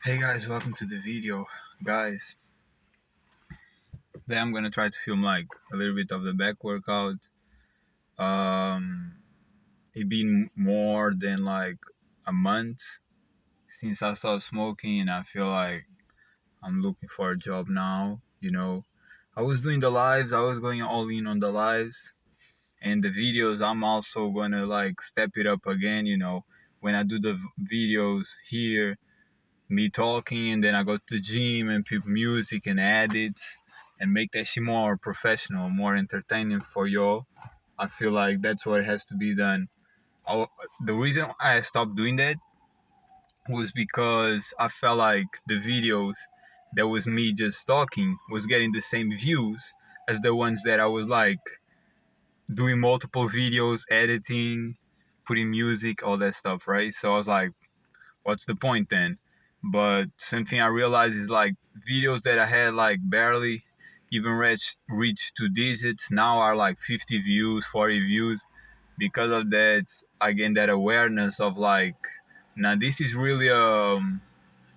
Hey guys, welcome to the video. Guys, today I'm gonna try to film like a little bit of the back workout. Um, it been more than like a month since I started smoking, and I feel like I'm looking for a job now. I was doing the lives, I was going all in on the lives and the videos. I'm also gonna like step it up again. When I do the videos here, me talking, and then I go to the gym and put music and edit and make that shit more professional, more entertaining for y'all. I feel like that's what has to be done. I, the reason I stopped doing that was because I felt like the videos that was me just talking was getting the same views as the ones that I was like doing multiple videos, editing, putting music, all that stuff, right? So I was like, what's the point then? But something I realized is like videos that I had like barely even reach 2 digits now are like 50 views, 40 views. Because of that, I gained that awareness of like, now this is really a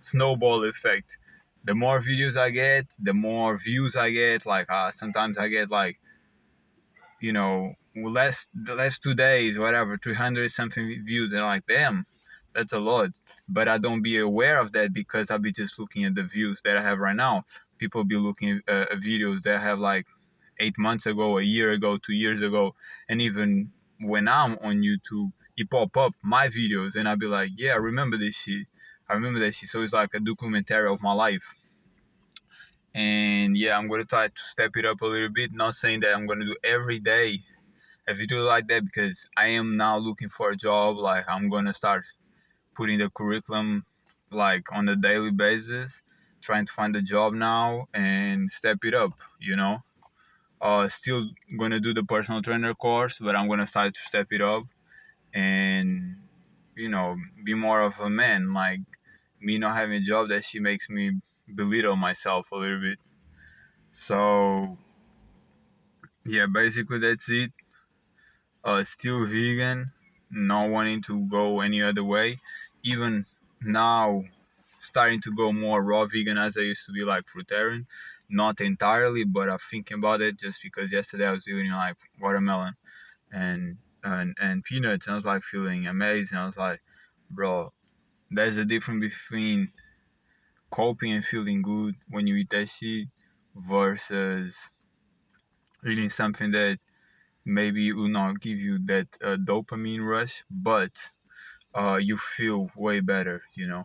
snowball effect. The more videos I get, the more views I get. Like sometimes I get like, the last 2 days, whatever, 300 something views, and I'm like, damn, that's a lot. But I don't be aware of that because I'll be just looking at the views that I have right now. People be looking at videos that I have like 8 months ago, a year ago, 2 years ago, and even when I'm on YouTube, it pop up my videos, and I'll be like, yeah, I remember this shit. I remember that shit. So it's like a documentary of my life. And yeah, I'm gonna try to step it up a little bit. Not saying that I'm gonna do every day a video like that, because I am now looking for a job. Like I'm gonna start putting the curriculum like on a daily basis, trying to find a job now and step it up. Still gonna do the personal trainer course, but I'm gonna start to step it up and be more of a man. Like me not having a job, that she makes me belittle myself a little bit. So yeah, basically that's it. Still vegan, not wanting to go any other way. Even now, starting to go more raw vegan as I used to be, like fruitarian. Not entirely, but I'm thinking about it just because yesterday I was eating like watermelon and peanuts, and I was like feeling amazing. I was like, bro, there's a difference between coping and feeling good when you eat that shit versus eating something that maybe it will not give you that dopamine rush, but you feel way better. I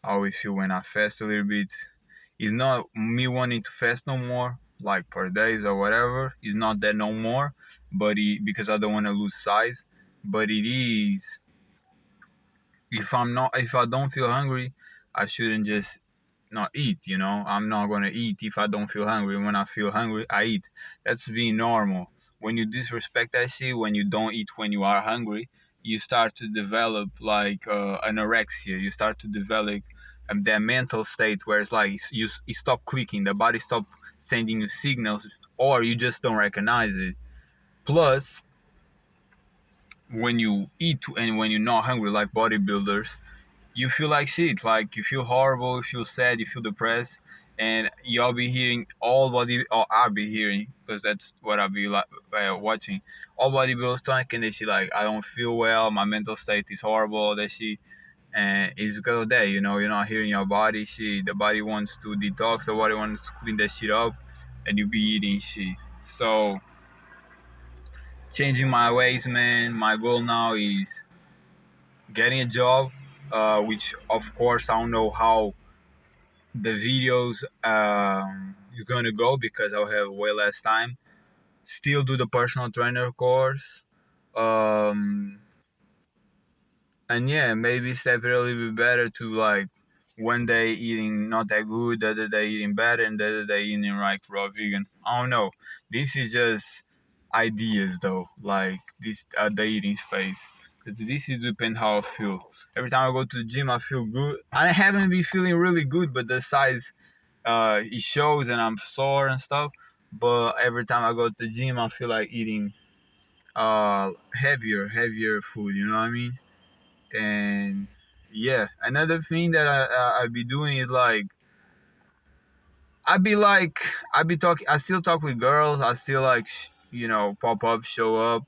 always feel when I fast a little bit. It's not me wanting to fast no more, like per days or whatever. It's not that no more, but because I don't want to lose size. But it is, if I don't feel hungry, I shouldn't just not eat. I'm not gonna eat if I don't feel hungry. When I feel hungry, I eat. That's being normal. When you disrespect that shit, when you don't eat when you are hungry, you start to develop like anorexia. You start to develop that mental state where it's like you stop clicking, the body stop sending you signals, or you just don't recognize it. Plus, when you eat and when you're not hungry, like bodybuilders, you feel like shit. Like you feel horrible, you feel sad, you feel depressed, and y'all be hearing or I'll be hearing, because that's what I'll be like watching. All bodybuilders talking that shit like, I don't feel well, my mental state is horrible, all that shit, and it's because of that. You're not hearing your body shit. The body wants to detox, the body wants to clean that shit up, and you be eating shit. So changing my ways, man. My goal now is getting a job, which of course I don't know how the videos you're gonna go, because I'll have way less time. Still do the personal trainer course, um, and yeah, maybe step it a little bit better to like one day eating not that good, the other day eating better, and the other day eating like raw vegan. I don't know. This is just ideas though, like this the eating phase. This is depend how I feel. Every time I go to the gym, I feel good. I haven't been feeling really good, but the size it shows, and I'm sore and stuff. But every time I go to the gym, I feel like eating heavier food. You know what I mean? And yeah, another thing that I be doing is like I be talking. I still talk with girls. I still like pop up, show up.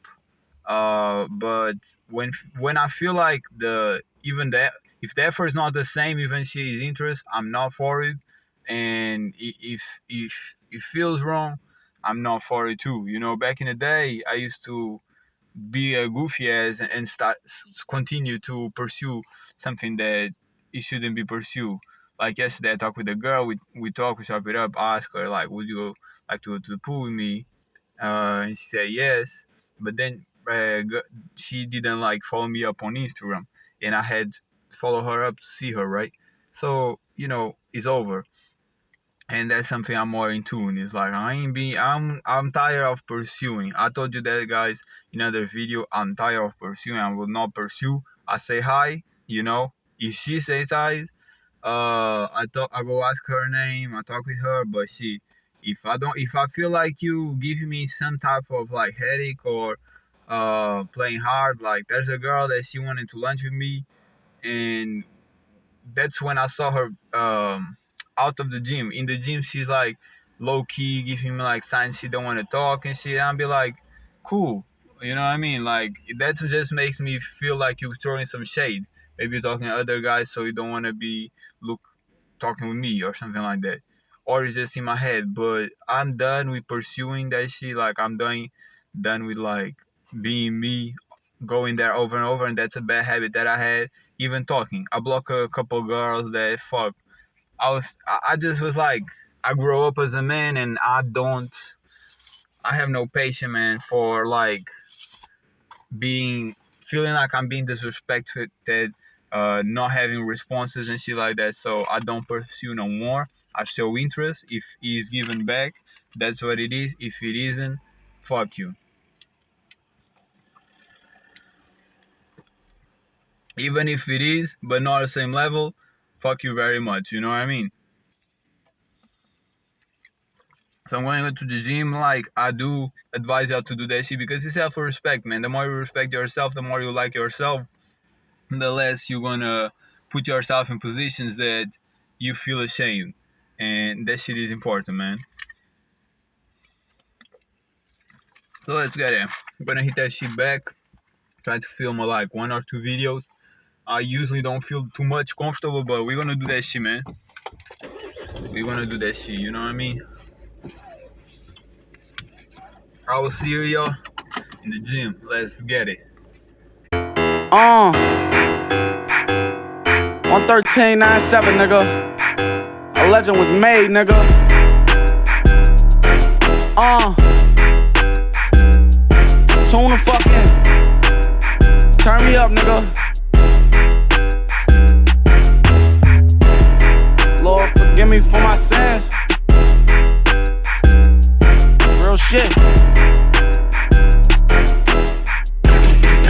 But when I feel like the even that if the effort is not the same, even she is interest, I'm not for it. And if it feels wrong, I'm not for it too. Back in the day, I used to be a goofy ass and continue to pursue something that it shouldn't be pursued. Like yesterday, I talked with a girl. We talk, we chop it up. I asked her like, "Would you like to go to the pool with me?" And she said yes. But then she didn't like follow me up on Instagram, and I had to follow her up to see her, right? So it's over, and that's something I'm more in tune. It's like I'm tired of pursuing. I told you that, guys, in another video. I'm tired of pursuing. I will not pursue. I say hi. If she says hi, I go ask her name. I talk with her, but if I feel like you give me some type of like headache or playing hard, like there's a girl that she wanted to lunch with me, and that's when I saw her out of the gym. In the gym, she's like low key, giving me like signs she don't want to talk and shit. And I'll be like, cool, you know what I mean? Like that just makes me feel like you're throwing some shade. Maybe you're talking to other guys, so you don't want to be look talking with me or something like that. Or it's just in my head. But I'm done with pursuing that shit. Like I'm done with like being me, going there over and over, and that's a bad habit that I had. Even talking, I block a couple girls that fuck. I just was like, I grew up as a man, and I have no patience, man, for like feeling like I'm being disrespected, not having responses and shit like that. So I don't pursue no more. I show interest. If he's given back, that's what it is. If it isn't, fuck you. Even if it is, but not the same level, fuck you very much. You know what I mean? So I'm going to go to the gym. Like I do advise y'all to do that shit because it's self-respect, man. The more you respect yourself, the more you like yourself, the less you're gonna put yourself in positions that you feel ashamed. And that shit is important, man. So let's get it. I'm gonna hit that shit back. Try to film like 1 or 2 videos. I usually don't feel too much comfortable, but we're gonna do that shit, man. We're gonna do that shit, you know what I mean? I will see y'all in the gym. Let's get it. 113.97, nigga. A legend was made, nigga. Tune the fuck in. Turn me up, nigga. Lord, forgive me for my sins. Real shit.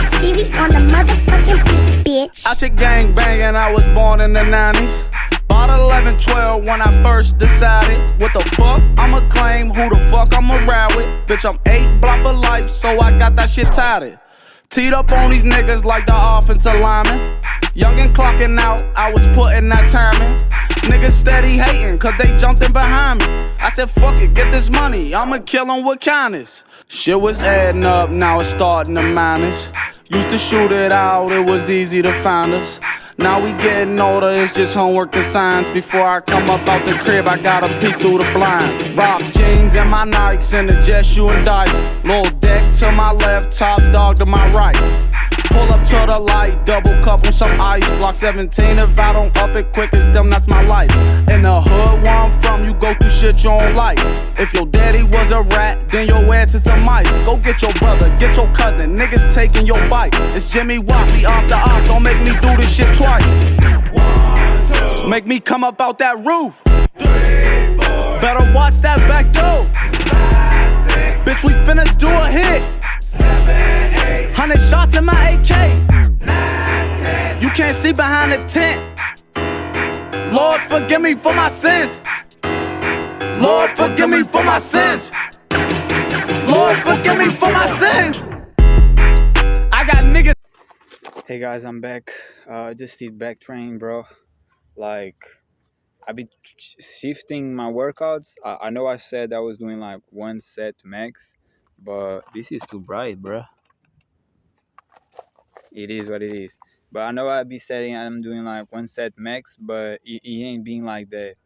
Stevie on the motherfucking beat, bitch. I chick gang bangin', I was born in the 90s. About 11, 12 when I first decided what the fuck I'ma claim, who the fuck I'ma ride with. Bitch, I'm 8 block for life, so I got that shit tatted. Teed up on these niggas like the offensive lineman. Young and clocking out, I was putting that time in. Niggas steady hating, cause they jumped in behind me. I said, fuck it, get this money, I'ma kill 'em with kindness. Shit was adding up, now it's starting to minus. Used to shoot it out, it was easy to find us. Now we getting older, it's just homework and signs. Before I come up out the crib, I gotta peek through the blinds. Rock jeans and my Nikes and the jet shoe and dice. Little deck to my left, top dog to my right. Pull up to the light, double cup on some ice. Block 17, if I don't up it quick as them, that's my life. In the hood where I'm from, you go through shit you don't like. If your daddy was a rat, then your ass is a mice. Go get your brother, get your cousin, niggas taking your bike. It's Jimmy Wappy off the arc, don't make me do this shit twice. 1, 2, make me come up out that roof. 3, 4, better watch that back door. 5, 6, bitch, we finna do a hit. 7, 8, 100 shots in my AK. 9, 10, you can't see behind the tent. Lord, forgive me for my sins. Lord, forgive me for my sins. Lord, forgive me for my sins. I got niggas. Hey guys, I'm back. Just did back training, bro. Like, I be shifting my workouts. I know I said I was doing like one set max, but this is too bright, bro. It is what it is. But I know I be saying I'm doing like one set max, but it ain't being like that.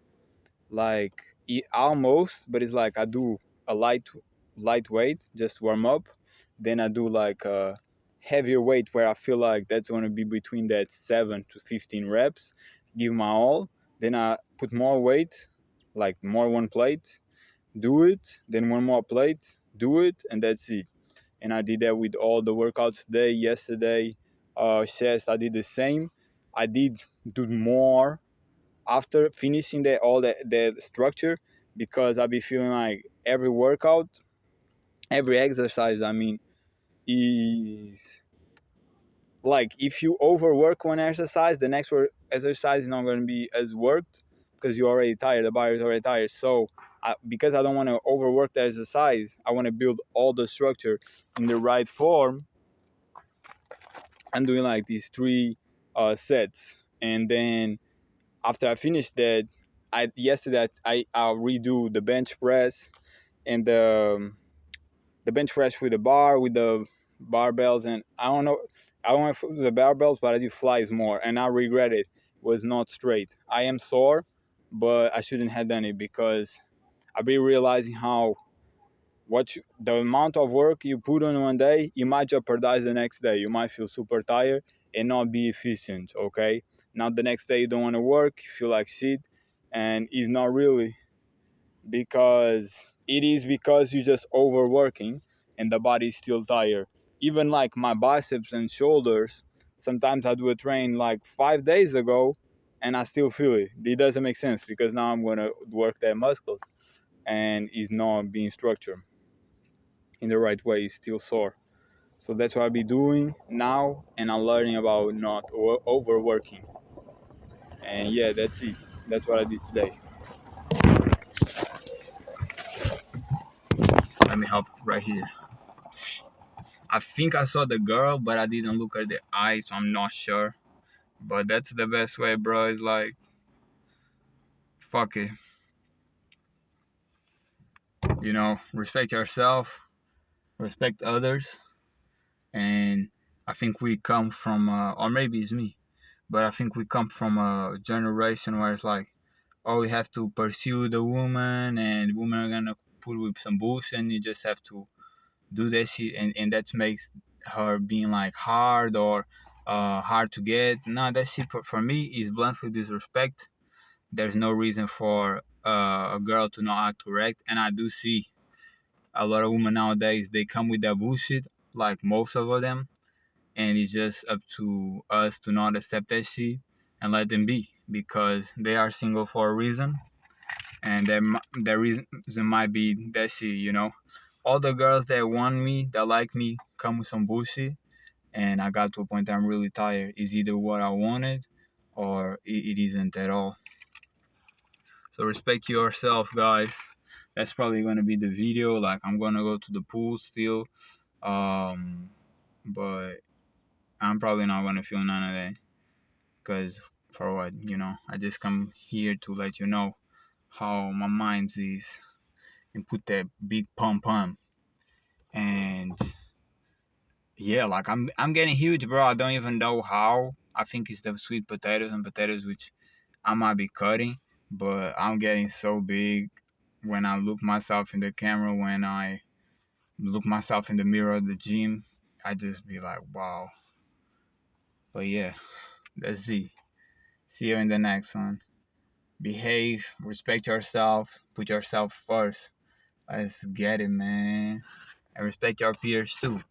Like, almost, but it's like I do a lightweight, just warm up. Then I do like a heavier weight where I feel like that's gonna be between that 7 to 15 reps. Give my all. Then I put more weight, like more one plate, do it. Then one more plate, do it, and that's it. And I did that with all the workouts today, yesterday. Chest, I did the same. I did do more after finishing the structure because I be feeling like every workout, every exercise, I mean, is like if you overwork one exercise, the next exercise is not going to be as worked because you're already tired. The body is already tired. So because I don't want to overwork the exercise, I want to build all the structure in the right form. I'm doing like these three sets, and then after I finish that, yesterday I'll redo the bench press and the bench press with the bar with the barbells, and I don't know if it was the barbells, but I did flies more, and I regret it. It was not straight. I am sore, but I shouldn't have done it because I've been realizing how the amount of work you put on one day, you might jeopardize the next day. You might feel super tired and not be efficient. Okay, now the next day you don't want to work, you feel like shit, and it's not really because it is because you're just overworking and the body is still tired. Even like my biceps and shoulders, sometimes I do a train like 5 days ago and I still feel it. It doesn't make sense because now I'm gonna work their muscles and it's not being structured in the right way, it's still sore. So that's what I'll be doing now, and I'm learning about not overworking. And yeah, that's it. That's what I did today. Let me help right here. I think I saw the girl, but I didn't look at the eyes, so I'm not sure. But that's the best way, bro. It's like, fuck it. Respect yourself, respect others. And I think we come from, or maybe it's me, but I think we come from a generation where it's like, oh, we have to pursue the woman, and women are gonna put with some bullshit, and you just have to do that shit, and that makes her being like hard or hard to get. No, that shit for me is bluntly disrespect. There's no reason for a girl to not act correct, and I do see a lot of women nowadays, they come with that bullshit, like most of them, and it's just up to us to not accept that shit and let them be because they are single for a reason, and the reason might be that shit. All the girls that want me, that like me, come with some bullshit, and I got to a point that I'm really tired. It's either what I wanted or it isn't at all. So respect yourself, guys. That's probably gonna be the video. Like, I'm gonna go to the pool still, but I'm probably not gonna feel none of that because for what, I just come here to let you know how my mind is and put that big pump. And yeah, like I'm getting huge, bro. I don't even know how. I think it's the sweet potatoes and potatoes which I might be cutting, but I'm getting so big when I look myself in the camera, when I look myself in the mirror of the gym, I just be like, wow. But yeah, let's see. See you in the next one. Behave, respect yourself, put yourself first. Let's get it, man. And respect your peers too.